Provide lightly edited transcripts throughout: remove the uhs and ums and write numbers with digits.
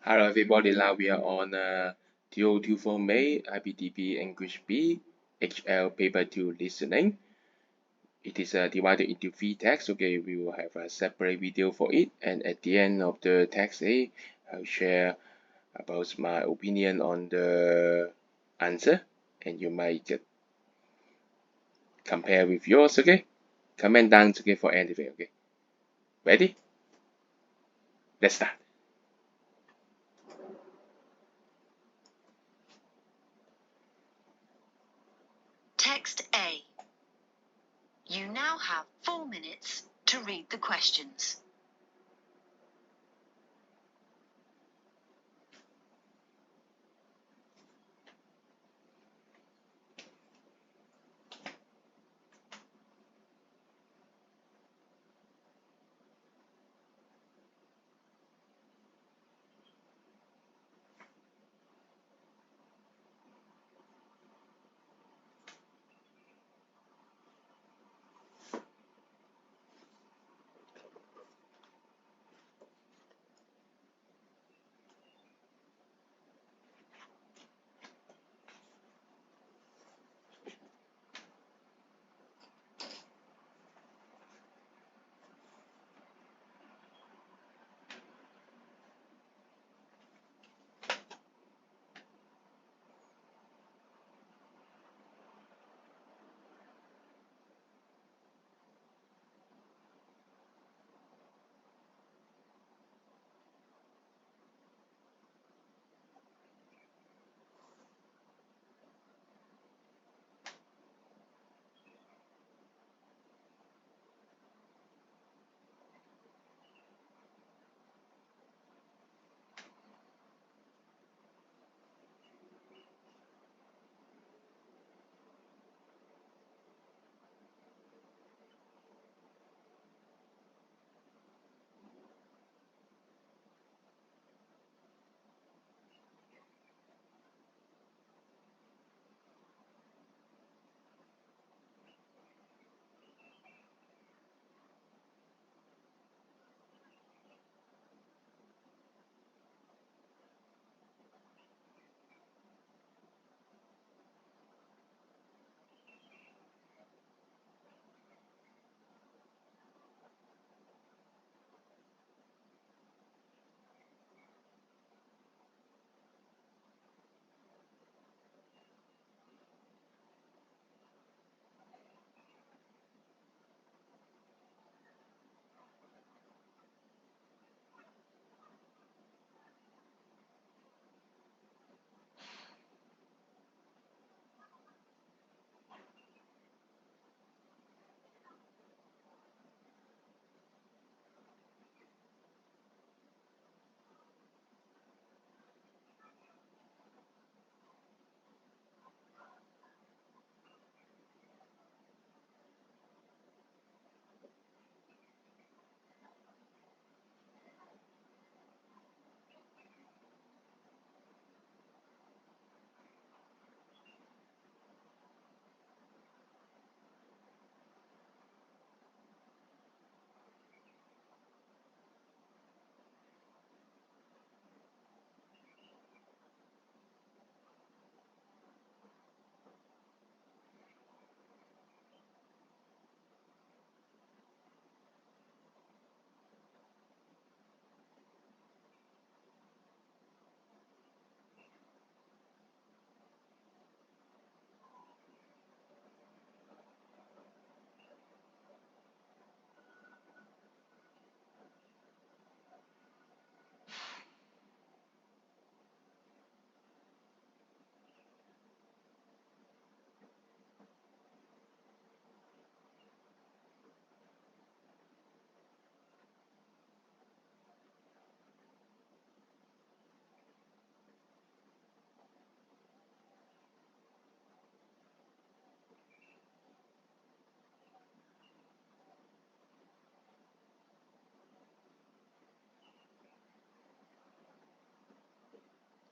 Hello everybody, now we are on 2024 May IBDP English B HL paper 2 listening. It is divided into 3 texts. Okay, we will have a separate video for it, and at the end of the text A, I'll share about my opinion on the answer, and you might compare with yours. Okay, comment down okay for anything. Okay, ready? Let's start. Text A. You now have 4 minutes to read the questions.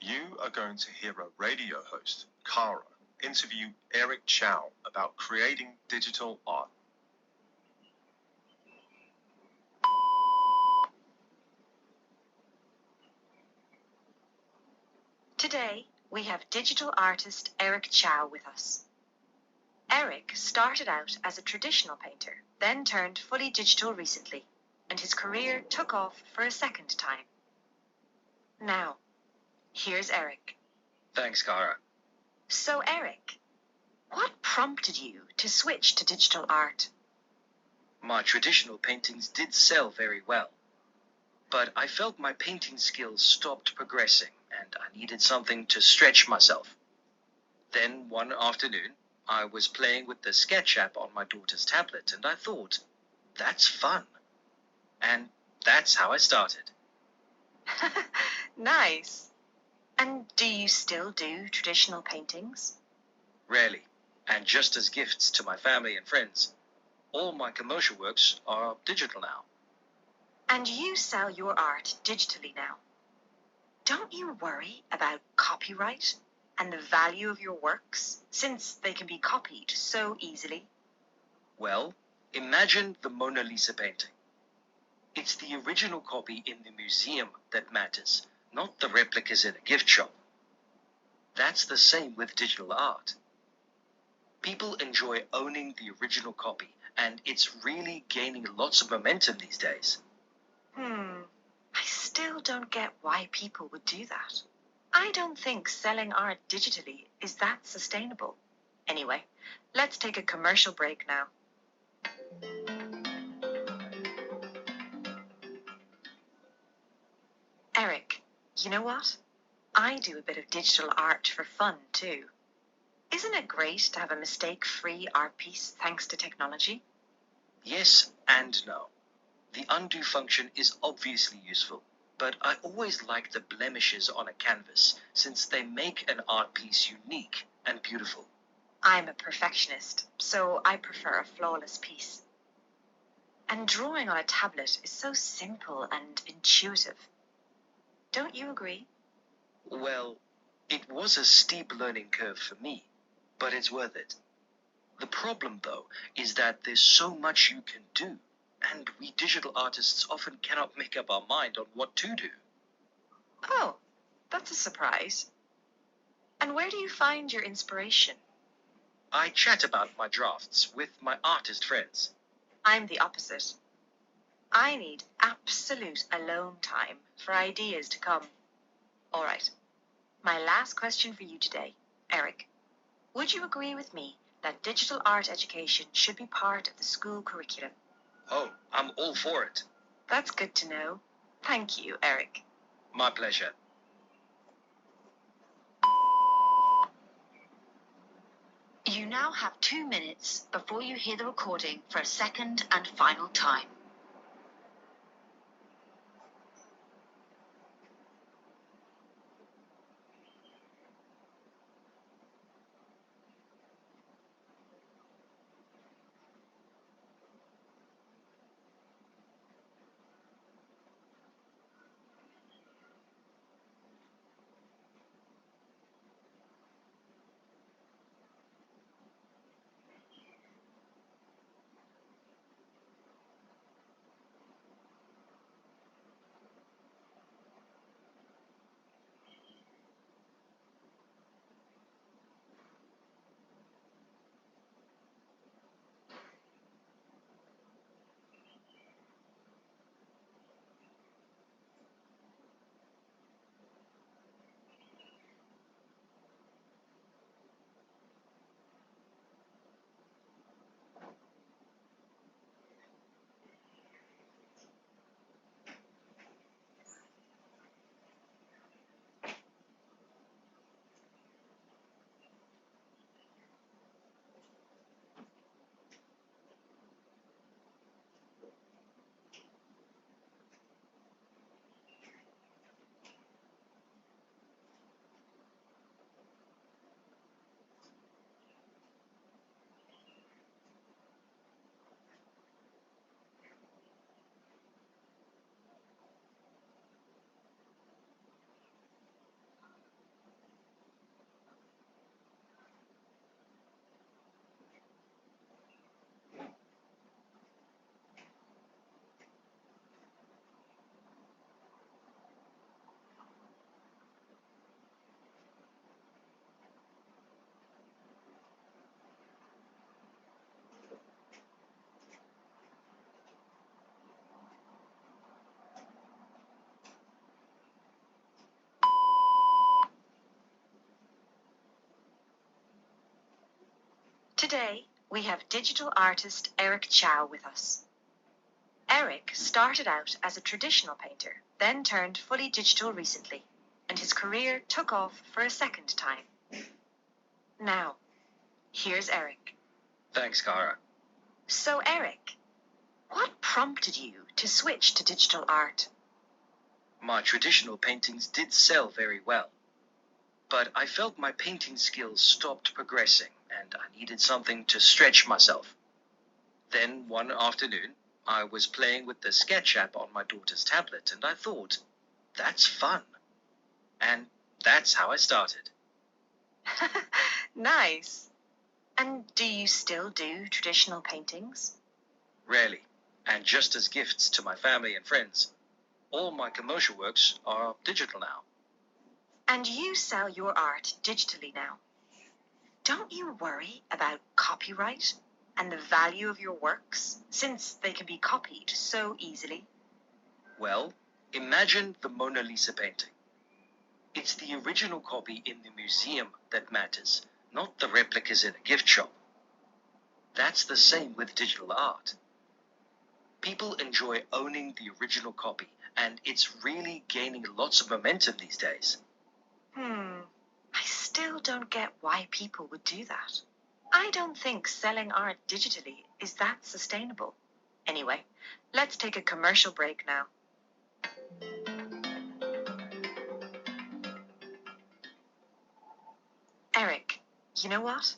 You are going to hear a radio host, Kara, interview Eric Chow about creating digital art. Today, we have digital artist Eric Chow with us. Eric started out as a traditional painter, then turned fully digital recently, and his career took off for a second time. Now, here's Eric. Thanks, Cara. So, Eric, what prompted you to switch to digital art? My traditional paintings did sell very well, but I felt my painting skills stopped progressing and I needed something to stretch myself. Then one afternoon, I was playing with the Sketch app on my daughter's tablet and I thought, that's fun. And that's how I started. Nice. And do you still do traditional paintings? Rarely, and just as gifts to my family and friends. All my commercial works are digital now. And you sell your art digitally now. Don't you worry about copyright and the value of your works, since they can be copied so easily? Well, imagine the Mona Lisa painting. It's the original copy in the museum that matters, not the replicas in a gift shop. That's the same with digital art. People enjoy owning the original copy, and it's really gaining lots of momentum these days. I still don't get why people would do that. I don't think selling art digitally is that sustainable. Anyway, let's take a commercial break now. Eric, you know what? I do a bit of digital art for fun too. Isn't it great to have a mistake-free art piece thanks to technology? Yes and no. The undo function is obviously useful, but I always like the blemishes on a canvas since they make an art piece unique and beautiful. I'm a perfectionist, so I prefer a flawless piece. And drawing on a tablet is so simple and intuitive. Don't you agree? Well, it was a steep learning curve for me, but it's worth it. The problem, though, is that there's so much you can do, and we digital artists often cannot make up our mind on what to do. Oh, that's a surprise. And where do you find your inspiration? I chat about my drafts with my artist friends. I'm the opposite. I need absolute alone time for ideas to come. All right. My last question for you today, Eric. Would you agree with me that digital art education should be part of the school curriculum? Oh, I'm all for it. That's good to know. Thank you, Eric. My pleasure. You now have 2 minutes before you hear the recording for a second and final time. Today, we have digital artist Eric Chow with us. Eric started out as a traditional painter, then turned fully digital recently, and his career took off for a second time. Now, here's Eric. Thanks, Cara. So, Eric, what prompted you to switch to digital art? My traditional paintings did sell very well, but I felt my painting skills stopped progressing and I needed something to stretch myself. Then one afternoon, I was playing with the Sketch app on my daughter's tablet and I thought, that's fun. And that's how I started. Nice. And do you still do traditional paintings? Rarely, and just as gifts to my family and friends. All my commercial works are digital now. And you sell your art digitally now. Don't you worry about copyright and the value of your works, since they can be copied so easily? Well, imagine the Mona Lisa painting. It's the original copy in the museum that matters, not the replicas in a gift shop. That's the same with digital art. People enjoy owning the original copy, and it's really gaining lots of momentum these days. I still don't get why people would do that. I don't think selling art digitally is that sustainable. Anyway, let's take a commercial break now. Eric, you know what?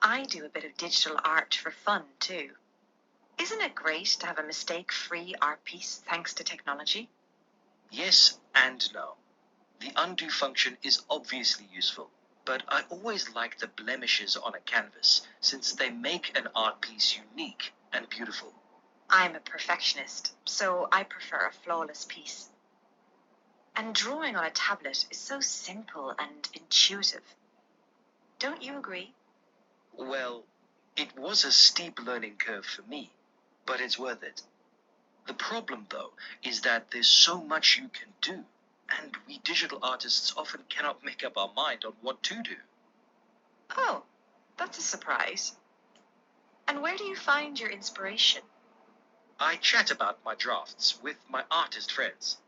I do a bit of digital art for fun too. Isn't it great to have a mistake-free art piece thanks to technology? Yes and no. The undo function is obviously useful, but I always like the blemishes on a canvas since they make an art piece unique and beautiful. I'm a perfectionist, so I prefer a flawless piece. And drawing on a tablet is so simple and intuitive. Don't you agree? Well, it was a steep learning curve for me, but it's worth it. The problem, though, is that there's so much you can do, and we digital artists often cannot make up our mind on what to do. Oh, that's a surprise. And where do you find your inspiration? I chat about my drafts with my artist friends.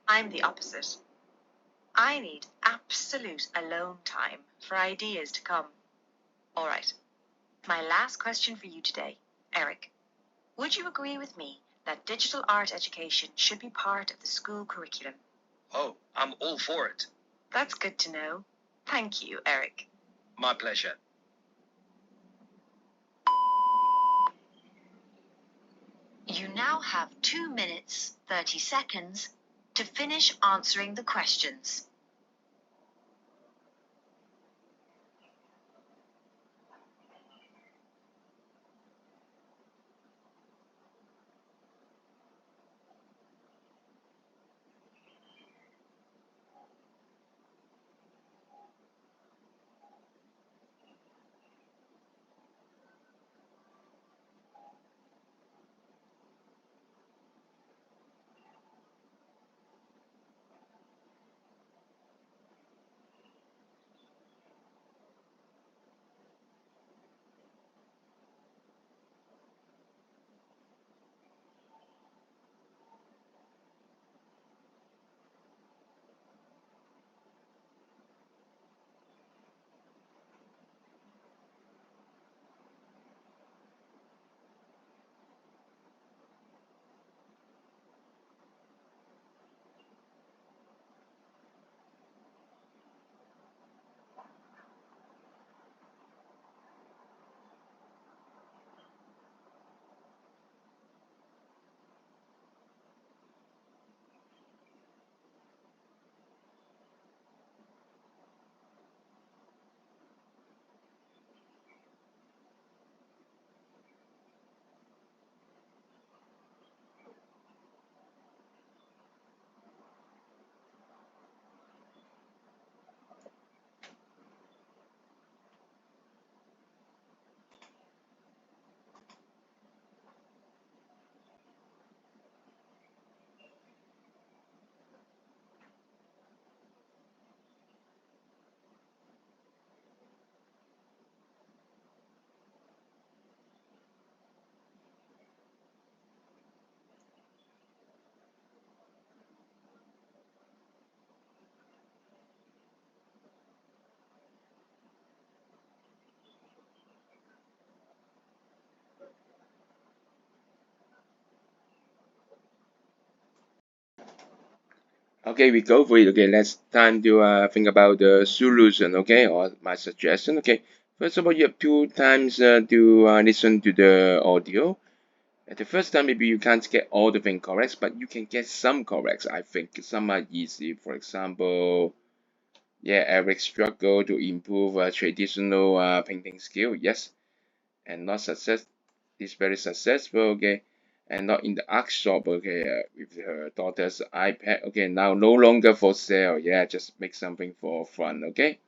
I'm the opposite. I need absolute alone time for ideas to come. All right. My last question for you today, Eric. Would you agree with me that digital art education should be part of the school curriculum? Oh, I'm all for it. That's good to know. Thank you, Eric. My pleasure. You now have 2 minutes, 30 seconds to finish answering the questions. Okay, we go for it. Okay, let's time to think about the solution. Okay, or my suggestion. Okay, first of all, you have two times to listen to the audio. At the first time, maybe you can't get all the things correct, but you can get some correct. I think some are easy. For example, yeah, Eric struggled to improve traditional painting skill. Yes, and not success. Is very successful. Okay, and not in the art shop. Okay, with her daughter's iPad. Okay, now no longer for sale. Yeah, just make something for fun. Okay,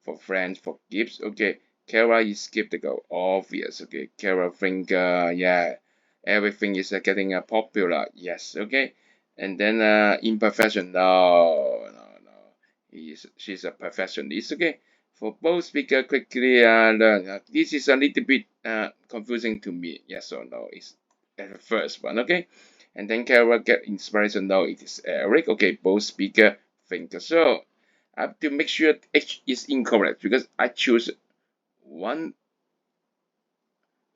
for friends, for gifts. Okay, Kara is skeptical. Obvious. Okay, Kara think yeah, everything is getting popular. Yes. Okay, and then imperfection. No, no, no. She's a perfectionist. Okay, for both speaker quickly learn. This is a little bit confusing to me. Yes or no? It's the first one. Okay, and then Kara get inspiration. No, it is Eric. Okay, both speaker think so. I have to make sure H is incorrect because I choose one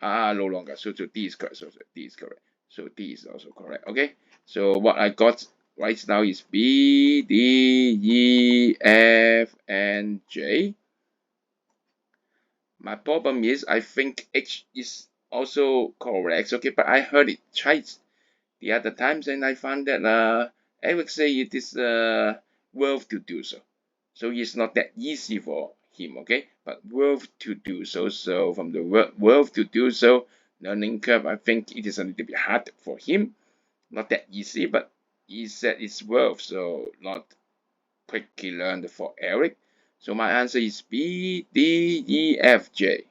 no longer. So D is correct. So D is correct. So D is also correct. Okay. So what I got right now is B, D, E, F, and J. My problem is I think H is also correct. Okay, but I heard it twice the other times and I found that I would say it is worth to do so. So it's not that easy for him, okay? But worth to do so. So from the word worth to do so, learning curve, I think it is a little bit hard for him. Not that easy, but he said it's worth, so not quickly learned for Eric. So my answer is B, D, E, F, J.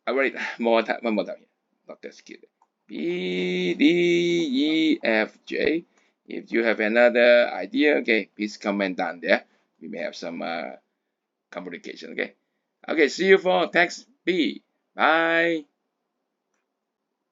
I write more time, one more time here. Not that skilled. B, D, E, F, J. If you have another idea, okay, please comment down there. We may have some communication, okay? Okay, see you for text B. Bye.